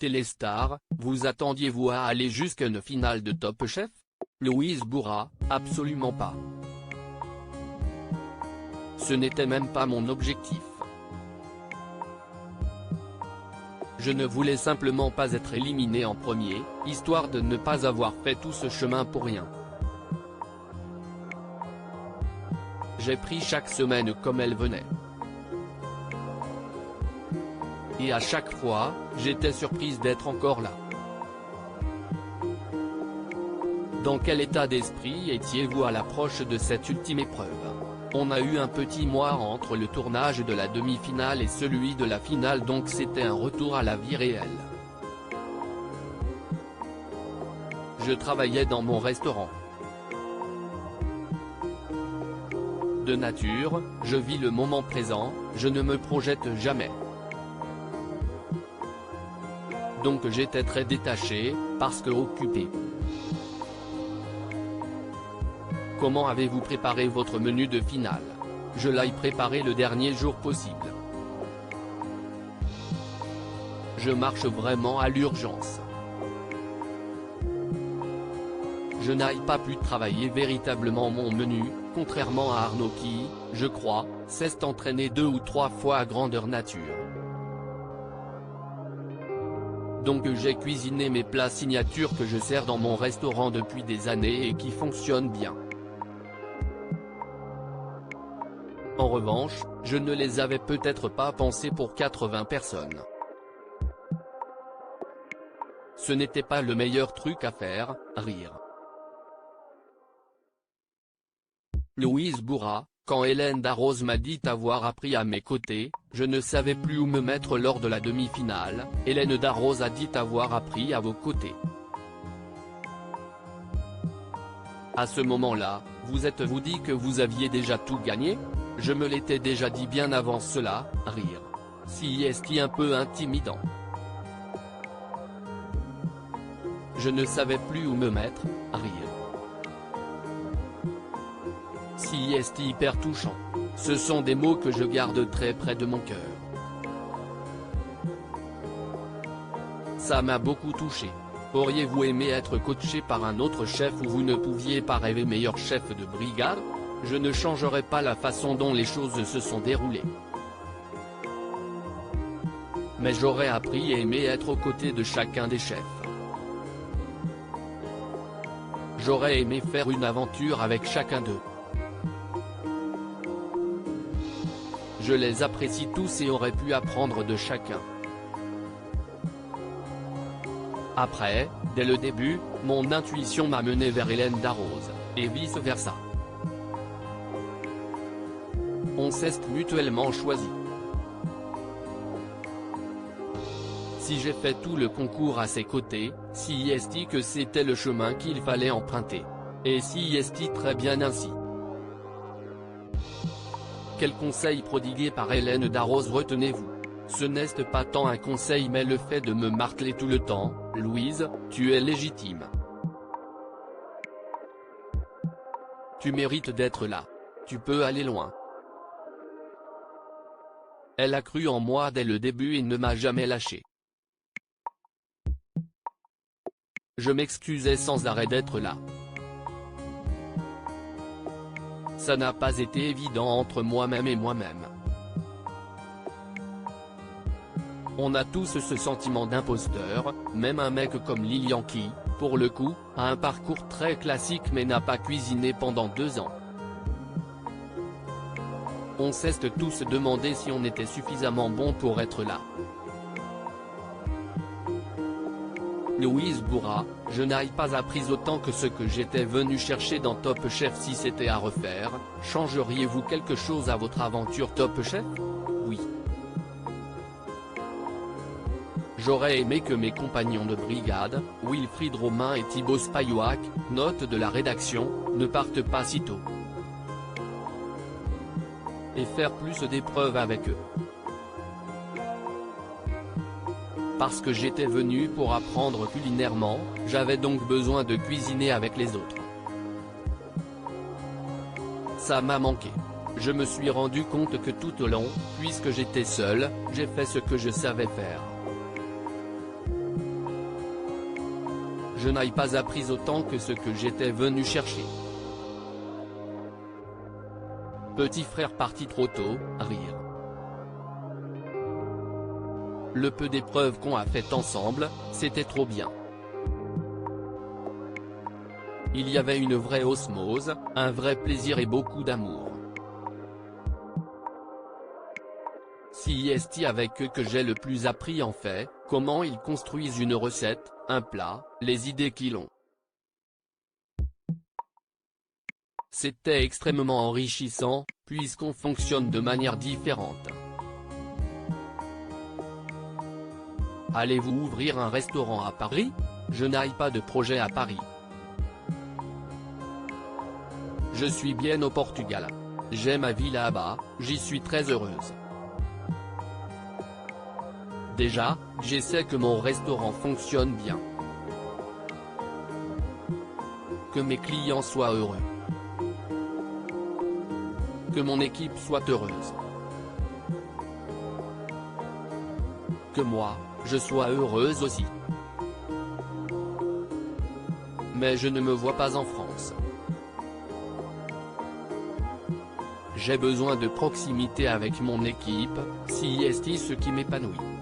téléstar, vous attendiez-vous à aller jusqu'à une finale de Top Chef? Louise Bourra, absolument pas. Ce n'était même pas mon objectif. Je ne voulais simplement pas être éliminé en premier, histoire de ne pas avoir fait tout ce chemin pour rien. J'ai pris chaque semaine comme elle venait. Et à chaque fois, j'étais surprise d'être encore là. Dans quel état d'esprit étiez-vous à l'approche de cette ultime épreuve? On a eu un petit mois entre le tournage de la demi-finale et celui de la finale, donc c'était un retour à la vie réelle. Je travaillais dans mon restaurant. De nature, je vis le moment présent, je ne me projette jamais. Donc j'étais très détaché, parce que occupé. Comment avez-vous préparé votre menu de finale? Je l'ai préparé le dernier jour possible. Je marche vraiment à l'urgence. Je n'ai pas pu travailler véritablement mon menu, contrairement à Arnaud qui, je crois, s'est entraîné 2 ou 3 fois à grandeur nature. Donc j'ai cuisiné mes plats signatures que je sers dans mon restaurant depuis des années et qui fonctionnent bien. En revanche, je ne les avais peut-être pas pensés pour 80 personnes. Ce n'était pas le meilleur truc à faire, rire. Louise Bourra, quand Hélène Darroze m'a dit avoir appris à mes côtés, je ne savais plus où me mettre lors de la demi-finale, Hélène Darroze a dit avoir appris à vos côtés. À ce moment-là, vous êtes-vous dit que vous aviez déjà tout gagné? Je me l'étais déjà dit bien avant cela, rire. Si est-il un peu intimidant. Je ne savais plus où me mettre, rire. Si est hyper touchant. Ce sont des mots que je garde très près de mon cœur. Ça m'a beaucoup touché. Auriez-vous aimé être coaché par un autre chef ou vous ne pouviez pas rêver meilleur chef de brigade? Je ne changerai pas la façon dont les choses se sont déroulées. Mais j'aurais appris et aimé être aux côtés de chacun des chefs. J'aurais aimé faire une aventure avec chacun d'eux. Je les apprécie tous et aurais pu apprendre de chacun. Après, dès le début, mon intuition m'a mené vers Hélène Darroze, et vice-versa. On s'est mutuellement choisi. Si j'ai fait tout le concours à ses côtés, si est que c'était le chemin qu'il fallait emprunter. Et si est très bien ainsi. Quel conseil prodigué par Hélène Darroze retenez-vous? Ce n'est pas tant un conseil mais le fait de me marteler tout le temps, Louise, tu es légitime. Tu mérites d'être là. Tu peux aller loin. Elle a cru en moi dès le début et ne m'a jamais lâché. Je m'excusais sans arrêt d'être là. Ça n'a pas été évident entre moi-même et moi-même. On a tous ce sentiment d'imposteur, même un mec comme Lilian qui, pour le coup, a un parcours très classique mais n'a pas cuisiné pendant 2 ans. On s'est tous demandé si on était suffisamment bon pour être là. Louise Bourra, je n'ai pas appris autant que ce que j'étais venu chercher dans Top Chef. Si c'était à refaire, changeriez-vous quelque chose à votre aventure Top Chef? Oui. J'aurais aimé que mes compagnons de brigade, Wilfried Romain et Thibaut Spayoac, note de la rédaction, ne partent pas si tôt. Et faire plus d'épreuves avec eux. Parce que j'étais venu pour apprendre culinairement, j'avais donc besoin de cuisiner avec les autres. Ça m'a manqué. Je me suis rendu compte que tout au long, puisque j'étais seul, j'ai fait ce que je savais faire. je n'aille pas appris autant que ce que j'étais venu chercher. Petit frère parti trop tôt, rire. Le peu d'épreuves qu'on a faites ensemble, c'était trop bien. Il y avait une vraie osmose, un vrai plaisir et beaucoup d'amour. C'est avec eux que j'ai le plus appris en fait, comment ils construisent une recette, un plat, les idées qu'ils ont. C'était extrêmement enrichissant, puisqu'on fonctionne de manière différente. Allez-vous ouvrir un restaurant à Paris? Je n'ai pas de projet à Paris. Je suis bien au Portugal. J'ai ma vie là-bas, j'y suis très heureuse. Déjà, j'essaie que mon restaurant fonctionne bien. Que mes clients soient heureux. Que mon équipe soit heureuse. Que moi, je sois heureuse aussi. Mais je ne me vois pas en France. J'ai besoin de proximité avec mon équipe, c'est ce qui m'épanouit.